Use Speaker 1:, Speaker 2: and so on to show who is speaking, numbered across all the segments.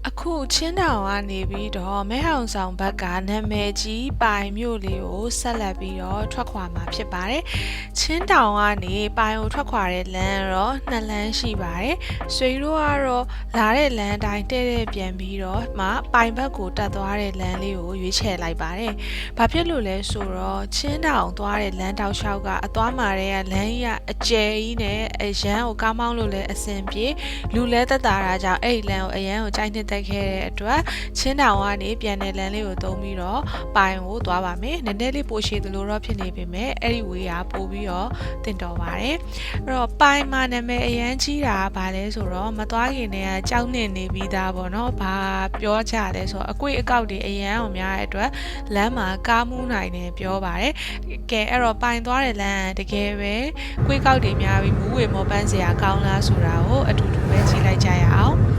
Speaker 1: အခုချင်းတောင်ကနေပြီးတော့မဲဟောင်ဆောင်ဘက်ကနာမည်ကြီးပိုင်မြို့လေးကိုဆက်လက်ပြီးတော့ထွက်ခွာမှာဖြစ်ပါတယ်။ချင်းတောင်ကနေပိုင်ကိုထွက်ခွာတဲ့လမ်းတော့2လမ်းရှိပါတယ်။ဆွေတို့ကတော့လာတဲ့လမ်းတိုင်းတဲ့ပြန်ပြီးတော့မှပိုင်ဘက်ကိုတက်သွားတဲ့လမ်းလေးကိုရွေးချယ်လိုက်ပါတယ်။ဘာဖြစ်လို့လဲဆိုတော့ချင်းတောင်သွားတဲ့လမ်းတောက်လျှောက်ကအသွားမှာတဲ့လမ်းကြီးကအကျယ်ကြီးနဲ့အရန်ကိုကားမောင်းလို့လည်းအဆင်ပြေလူလဲတက်တာကြောင့်အဲ့ဒီလမ်းကိုအရန်ကိုကြိုက်နှစ်တက်ခဲ့တဲ့အတွက်ချင်းတောင်ကနေပြန်တဲ့လမ်းလေးကိုသုံးပြီးတော့ပိုင်ကိုသွားပါမယ်။နည်းနည်းလေးပိုရှည်သလိုတော့ဖြစ်နေပေမဲ့အဲ့ဒီဝေးကပို့ပြီးတော့တင်တော်ပါတယ်။အဲ့တော့ပိုင်မှာနာမည်အရန်ကြီးတာဗာလဲဆိုတော့မသွားခင်တည်းကကြောက်နေပြီးသားပေါ့နော်။ဘာပြောကြလဲဆိုတော့အကွေ့အကောက်တွေအရန်အောင်များတဲ့အတွက်လမ်းမှာကားမှုနိုင်တယ်ပြောပါတယ်။ကဲအဲ့တော့ပိုင်သွားတဲ့လမ်းတကယ်ပဲကွေ့ကောက်တွေများပြီးမူးဝေမောပန်းစရာကောင်းလားဆိုတာကိုအတူတူပဲကြည့်လိုက်ကြရအောင်။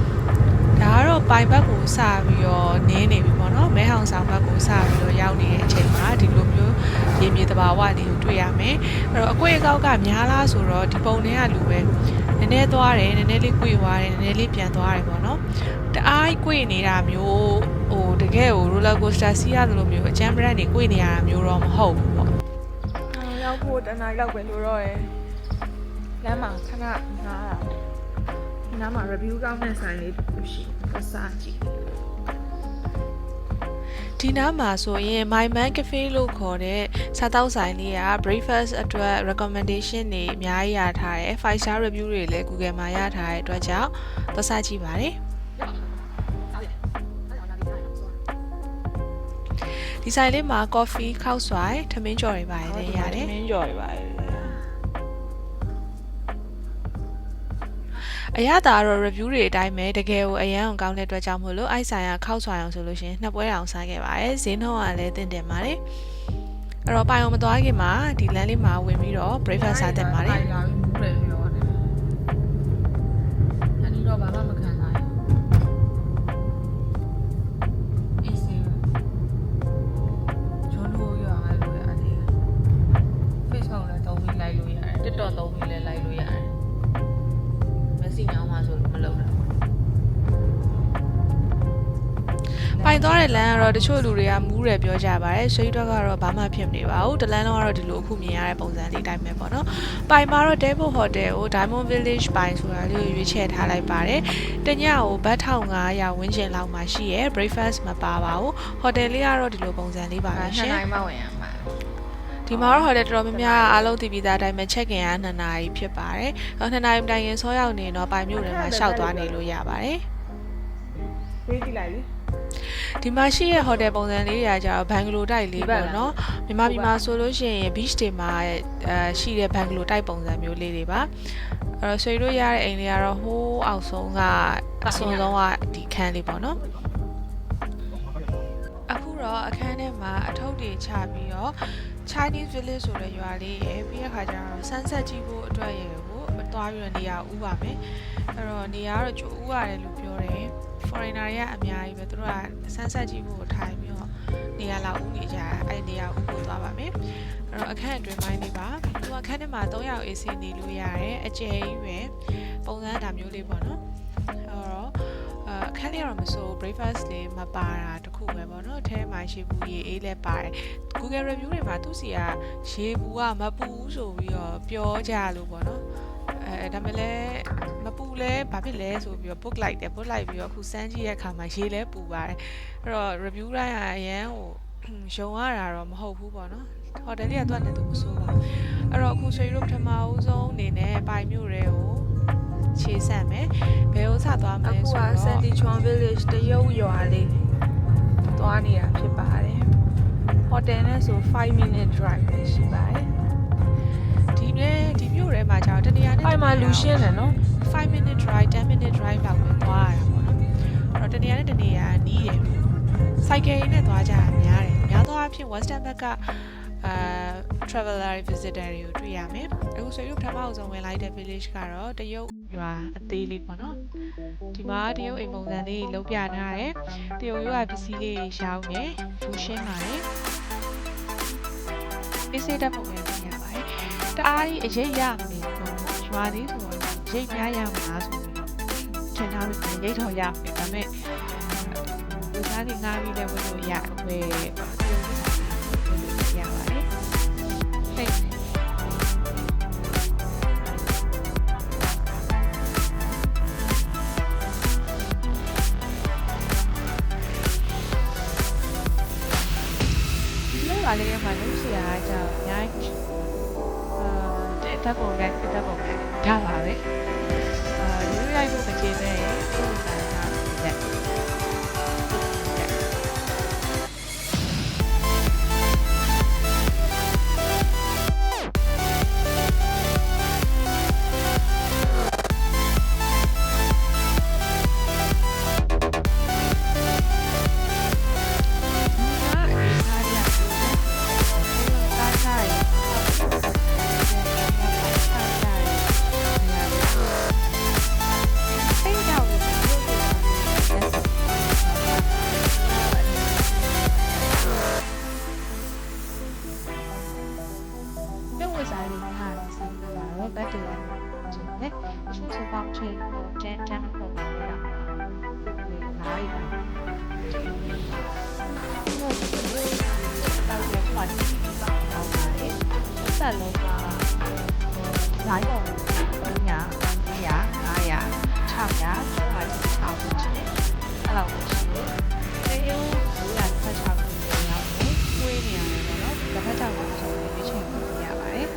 Speaker 1: ဒါကတော့ပိုင်ဘက်ကိုစပြီးတော့နင်းနေပြီပေါ့နော်မဲဟောင်ဆောင်ဘက်ကိုစပြီးတော့ရောက်နေတဲ့အချိန်မှာဒီလိုမျိုးရေမြေတဘာဝလေးကိုတွေ့ရမယ်အဲ့တော့အကွေ့အကောက်ကများလားဆိုတော့ဒီပုံတွေကလူပဲနည်းနည်းသွားတယ်နည်းနည်းလေးကွေ့သွားတယ်နည်းနည်းလေးပြန်သွားတယ်ပေါ့နော်တအားကွေ့နေတာမျိုးဟိုတကယ်ကို roller coaster စီးရတယ်လို့မျိုးအချမ်းပရက်တွေကွေ့နေရတာမျိုးတော့မဟုတ်ဘူးပေါ့
Speaker 2: ရောက်ဖို့တနားလောက်ပဲလို့တော့ရယ်လမ်းမှာခဏနားတာနားမှာ review ကောင်းတဲ့ဆိုင်လေးရှိအစားကြည့်
Speaker 1: ဒီနားမှာဆိုရင် My Man Cafe လို့ခေါ်တဲ့စားတောက်ဆိုင်လေးက breakfast အတွက် recommendation တွေအများကြီးရထားတယ် 5 star review တွေလည်း Google မှာရထားတဲ့အတွက်ကြောင့်သွားစားကြည့်ပါတယ်ဒီဆိုင်လေးမှာ coffee ခောက်ဆွိုင်ထမင်းကြော်တွေပါတယ်လည်းရတယ်
Speaker 2: ထမင်းကြော်တွေပါတယ်
Speaker 1: အရသာတော့ review တွေအတိုင်းပဲတကယ်ကိုအရန်အောင်ကောင်းတဲ့အတွက်ကြောင့်မို့လို့အိုက်ဆိုင်ကခောက်ဆွိုင်အောင်ဆိုလို့ရှိရင်နှစ်ပွဲတောင်စားခဲ့ပါတယ်ဈေးနှုန်းကလည်းတင်တင်ပါတယ်အဲ့တော့ပိုင်အောင်မသွားခင်မှာဒီလမ်းလေးမှာဝင်ပြီးတော့ breakfast စားတင်ပါတယ်
Speaker 2: လာပြီးမူးတယ်ပြောတယ်အနီတော့ဘာမှမခံနိုင်အေးစေးဂျွန်ဟိုရအားလို့ရတယ် Facebook လည်းသုံးပြီးလိုက်လို့ရတယ် TikTok သုံးပြီးလည်းလိုက်လို့ရတယ်စီညောင်းမှာဆိုလို့မလုပ်တော့
Speaker 1: ပိုင်သွားတဲ့လမ်းကတော့တချို့လူတွေကမူးတယ်ပြောကြပါတယ်ဆွေးတော့ကတော့ဘာမှဖြစ်မနေပါဘူးတလန်းလုံးကတော့ဒီလိုအခုမြင်ရတဲ့ပုံစံလေးတိုင်းပဲပေါ့နော်ပိုင်မှာတော့ Devil Hotel ကို Diamond Village ပိုင်ဆိုတာလေးကိုရွေးချယ်ထားလိုက်ပါတယ်တညကိုဘတ်1500ဝန်းကျင်လောက်မှာရှိရယ် breakfast မပါပါဘူး hotel လေးကတော့ဒီလိုပုံစံလေးပါပဲရှင်
Speaker 2: 2နိုင်မှဝင်ရမှာ
Speaker 1: ဒီမှာတော့ hotel တော်တော်များများအားလုံးတည်ပြီးသားအတိုင်းပဲ check in က2နာရီဖြစ်ပါတယ်2နာရီတိုင်ရင်ဆောရောက်နေတော့ပိုင်မြို့ထဲမှာရှောက်သွားနေလို့ရပါတယ်
Speaker 2: ပြေးကြည့်လိုက်လေ
Speaker 1: ဒီမှာရှိတဲ့ hotel ပုံစံလေးတွေကကျတော့ဘန်ဂလိုတိုက်လေးပေါ့နော်မြန်မာပြည်မှာဆိုလို့ရှိရင် beach တွေမှာရှိတဲ့ဘန်ဂလိုတိုက်ပုံစံမျိုးလေးတွေပါအဲ့တော့ဆွေတို့ရတဲ့အိမ်လေးကတော့ဟိုးအောက်ဆုံးကအဆုံးဆုံးကဒီခန်းလေးပေါ့နော်အခုတော့အခန်းထဲမှာအထုပ်တွေချပြီးတော့ Chinese Village ဆိုတဲ့ရွာလေးရယ်ပြီးတဲ့ခါကျတော့ sunset ကြည့်ဖို့အတွက်ရယ်ကိုသွားပြီးတော့နေရာဥပါမယ်အဲ့တော့နေရာကတော့ကျိုးဥရတယ်လို့ပြောတယ် foreigner တွေကအများကြီးပဲသူတို့က sunset ကြည့်ဖို့ထိုင်ပြီးတော့နေရာလောက်ဥနေကြအဲ့ဒီနေရာဥကိုသွားပါမယ်အဲ့တော့အခန်းအတွင်းပိုင်းလေးပါသူကအခန်းထဲမှာ3ယောက် AC နေလို့ရတယ်အကျယ်ကြီးပဲပုံစံဒါမျိုးလေးပေါ့နော်အဲ့တော့အခန်းလေးတော့မဆို breakfast လေးမပါတာတခုပဲပေါ့နော်အထဲမှာရေဘူးရေအေးလည်းပါတယ် Google review တွေမှာသူစီကရေဘူးကမပူဘူးဆိုပြီးတော့ပြောကြလို့ပေါ့နော်ဒါမှလည်းမပူလဲဘာဖြစ်လဲဆိုပြီးတော့ book လိုက်တယ် book လိုက်ပြီးတော့အခုစမ်းကြည့်တဲ့အခါမှာရေလဲပူပါတယ်အဲ့တော့ review တိုင်းကအရန်ဟိုရုံရတာတော့မဟုတ်ဘူးပေါ့နော် hotel လေးကတော့လည်းသူမဆိုးပါဘူးအဲ့တော့အခုဆွေတို့ပထမဦးဆုံးအနေနဲ့ပိုင်မြို့တွေကိုခြေဆက်မယ်ဘယ်ဥစားသွားမလဲဆိုတော့
Speaker 2: Sandichuan Village တရုတ်ရွာလေးသွားနေတာဖြစ်ပါတယ် hotel နဲ့ဆို5 minute drive ပဲရှိပါတယ်
Speaker 1: ဒီမြို့ထဲမှာကျတော့တနေရာနဲ့
Speaker 2: အဲ့မှာလူရှင်းတယ်နော်
Speaker 1: 5 minute drive 10 minute drive လောက်ပဲသွားရတာပေါ့နော်အဲ့တော့တနေရာနဲ့တနေရာနီးတယ်စိုက်ကယ်ရင်းနဲ့သွားကြတာများတယ်များသောအားဖြင့် Western ဘက်ကtraveler visitor တွေကိုတွေ့ရမယ်အခုဆိုရုပ်ထမအောင်ဆုံးဝင်လိုက်တဲ့ village ကတော့တရုတ်ရွာအသေးလေးပေါ့နော်ဒီမှာတရုတ်အိမ်ပုံစံလေးလုံးပြထားတယ်တရုတ်ရွာပစ္စည်းလေးရှောင်းနေလူရှင်းပါတယ်အေးစေးတဲ့ပုံစံမျိုးရပါတယ်တအားကြီးအရေးရမယ်ရွာလေးဆိုတော့ရိတ်များရမှာဆိုပြီးတော့ထင်ထားပြီးရိတ်တော်ရမယ်ဒါ မဲ့လူသားတွေငားပြီးလည်းဝင်လို့ရဝယ်ရပါတယ်ဟဲ့ပါလေမှာလို့ရှိတာကြောင့်အများကြီးတက်ပုံကဒါပါပဲဒီလိုရိုက်ဖို့မကျေနပ်ရင်ပုံစံထားတယ်ဆက်လုံးကဇိုင်းပုံ300 400 500 600 600ချစ်အဲ့လောက်ရှိတယ်။တေးရုံးက16ခုရောက်တယ်။ဝေးနေရတယ်ပေါ့နော်။တစ်ဖက်ကြောင့်ဆိုရင်ဒီချိန်ကိုရပါတယ်။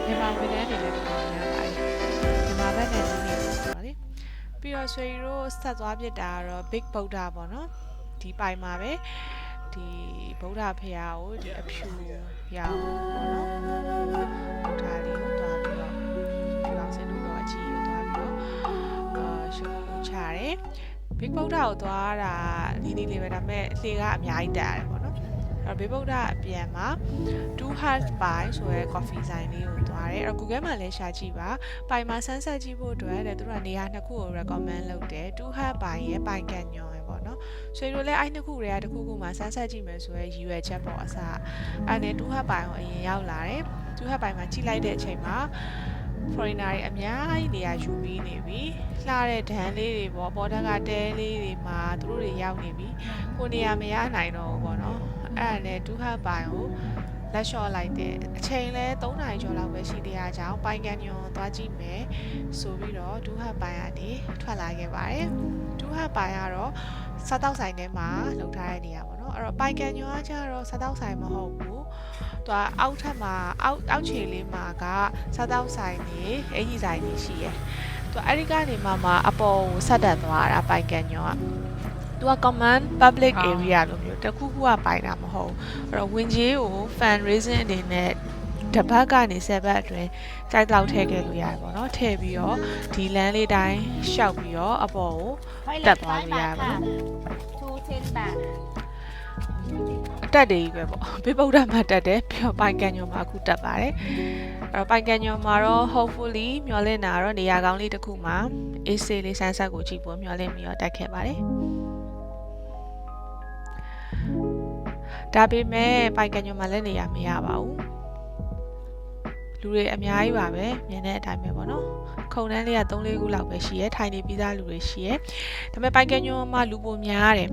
Speaker 1: ဒီမှာဝေးတဲ့နေလည်းပြန်ရပါတယ်။ဒီမှာဘက်နဲ့နေနေဆိုပါလေ။ပြီးတော့ဆွေတို့ဆက်သွားပြစ်တာကတော့ Big Buddha ပေါ့နော်။ဒီပိုင်မှာပဲဒီဗုဒ္ဓဖရာကိုဒီအဖြူရောင်ပေါ့နော်ဗုဒ္ဓလေးကိုတွားပြီးတော့ဒီကောင်စင်တို့တော့အကြီးကိုတွားပြီးတော့ရှုပ်လို့ချတယ် Big Buddha ကိုတွားတာဒီလေးပဲဒါပေမဲ့အလေကအများကြီးတက်ရတယ်ပေါ့နော်အဲ့ Big Buddha အပြန်မှာ Two Hearts Pie ဆိုရဲ coffee ဆိုင်လေးကိုတွားတယ်အဲ့ Google မှာလည်းရှာကြည့်ပါပိုင်မှာဆန်းဆက်ကြည့်ဖို့အတွက်တဲ့သူတို့ကနေရာနှစ်ခုကို recommend လုပ်တယ် Two Hearts Pie ရဲ့ပိုင်ကန်ညွန်ဆွေတို့လည်းအဲ့နှစ်ခုတွေကတစ်ခုခုမှဆန်းဆက်ကြည့်မယ်ဆိုရဲရည်ရွယ်ချက်ပေါ့အစားအဲ့နဲ့တူဟတ်ပိုင်ကိုအရင်ရောက်လာတယ်တူဟတ်ပိုင်မှာကြည့်လိုက်တဲ့အချိန်မှာ foreigner တွေအများကြီးနေရာယူပြီးနေပြီလှတဲ့ဒန်းလေးတွေပေါ့ပေါ်တက်ကတဲလေးတွေမှာသူတို့တွေရောက်နေပြီကိုနေရာမရနိုင်တော့ဘူးပေါ့နော်အဲ့ဒါနဲ့တူဟတ်ပိုင်ကိုလက်လျှော့လိုက်တဲ့အချိန်လဲ3နာရီကျော်လောက်ပဲရှိသေးတာကြောင့်ပိုင်ကန်ညွန်သွားကြည့်မယ်ဆိုပြီးတော့တူဟတ်ပိုင်ကနေထွက်လာခဲ့ပါတယ်တူဟတ်ပိုင်ကတော့စားတောက်ဆိုင်ထဲမှာလုပ်ထားတဲ့နေရာပေါ့နော်အဲ့တော့ပိုင်ကန်ညွန်ကကျတော့စားတောက်ဆိုင်မဟုတ်ဘူးသူကအောက်ထပ်မှာအောက်ခြေလေးမှာကစားတောက်ဆိုင်နေအကြီးဆိုင်နေရှိရယ်သူအဲ့ဒီကနေမှအပေါ်ကိုဆက်တက်သွားတာပိုင်ကန်ညွန်ကသူက common public area လို့မျိုးတခုခုကပိုင်တာမဟုတ်အဲ့တော့ဝင်ကြီးကို fundraising အနေနဲ့တပတ်ကနေ7ပတ်အတွင်းကြိုက်တော့ထည့်ခဲ့လို့ရတယ်ပေါ့နော်ထည့်ပြီးတော့ဒီလမ်းလေးတိုင်းရှောက်ပြီးတော့အပေါ်ကိုတက်သွားလို့ရပါ210 บาทတက်တယ်ပဲပေါ့ဘေးဗုဒ္ဓမှာတက်တယ်ပြီးတော့ပိုင်ကန်ညွန်မှာအခုတက်ပါတယ်အဲ့တော့ပိုင်ကန်ညွန်မှာတော့ hopefully မျှော်လင့်တာတော့နေရာကောင်းလေးတစ်ခုမှာ AC လေးဆန်းဆက်ကိုကြည့်ဖို့မျှော်လင့်ပြီးတော့တက်ခဲ့ပါတယ်ဒါပေမဲ့ပိုင်ကန်ညွန်မှာလည်းနေရာမရပါဘူးလူတွေအများကြီးပါပဲမြင်တဲ့အတိုင်းပဲပေါ့နော်ခုံတန်းလေးက3-4ခုလောက်ပဲရှိရဲထိုင်နေပြီးသားလူတွေရှိရဲဒါပေမဲ့ပိုင်ကန်ညွန်မှာလူပုံများတယ်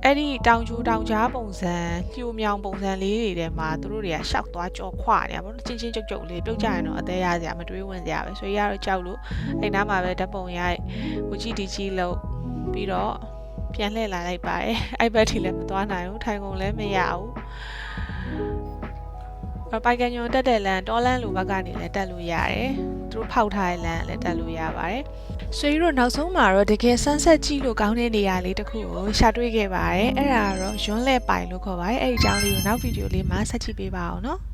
Speaker 1: အဲ့ဒီတောင်ကျိုးတောင်ကြားပုံစံလျှိုမြောင်ပုံစံလေးတွေထဲမှာသူတို့တွေကရှောက်သွားကြော်ခွနေတာပေါ့နော်ချင်းချင်းကြုတ်ကြုတ်လေးပြုတ်ကြရင်တော့အသေးရစရာမတွေးဝင်စရာပဲဆိုရတော့ကြောက်လို့အဲ့နားမှာပဲဓာတ်ပုံရိုက်ဝကြီးဒီကြီးလို့ပြီးတော့ပြန်လှည့်လာလိုက်ပါတယ်အဲ့ဘက်ထိလည်းမသွားနိုင်ဘူးထိုင်ကုန်လည်းမရဘူးပိုင်ကန်ညွန်တက်တဲ့လမ်းတောလန်းလိုဘက်ကနေလည်းတက်လို့ရတယ်သူတို့ဖောက်ထားတဲ့လမ်းလည်းတက်လို့ရပါတယ်ဆွေတို့နောက်ဆုံးမှာတော့တကယ်ဆန်းဆက်ကြည့်လို့ကောင်းတဲ့နေရာလေးတစ်ခုကိုရှာတွေ့ခဲ့ပါတယ်အဲ့ဒါကတော့ရွန်းလဲပိုင်လို့ခေါ်ပါတယ်အဲ့ဒီအကြောင်းလေးကိုနောက်ဗီဒီယိုလေးမှာဆက်ကြည့်ပေးပါအောင်နော်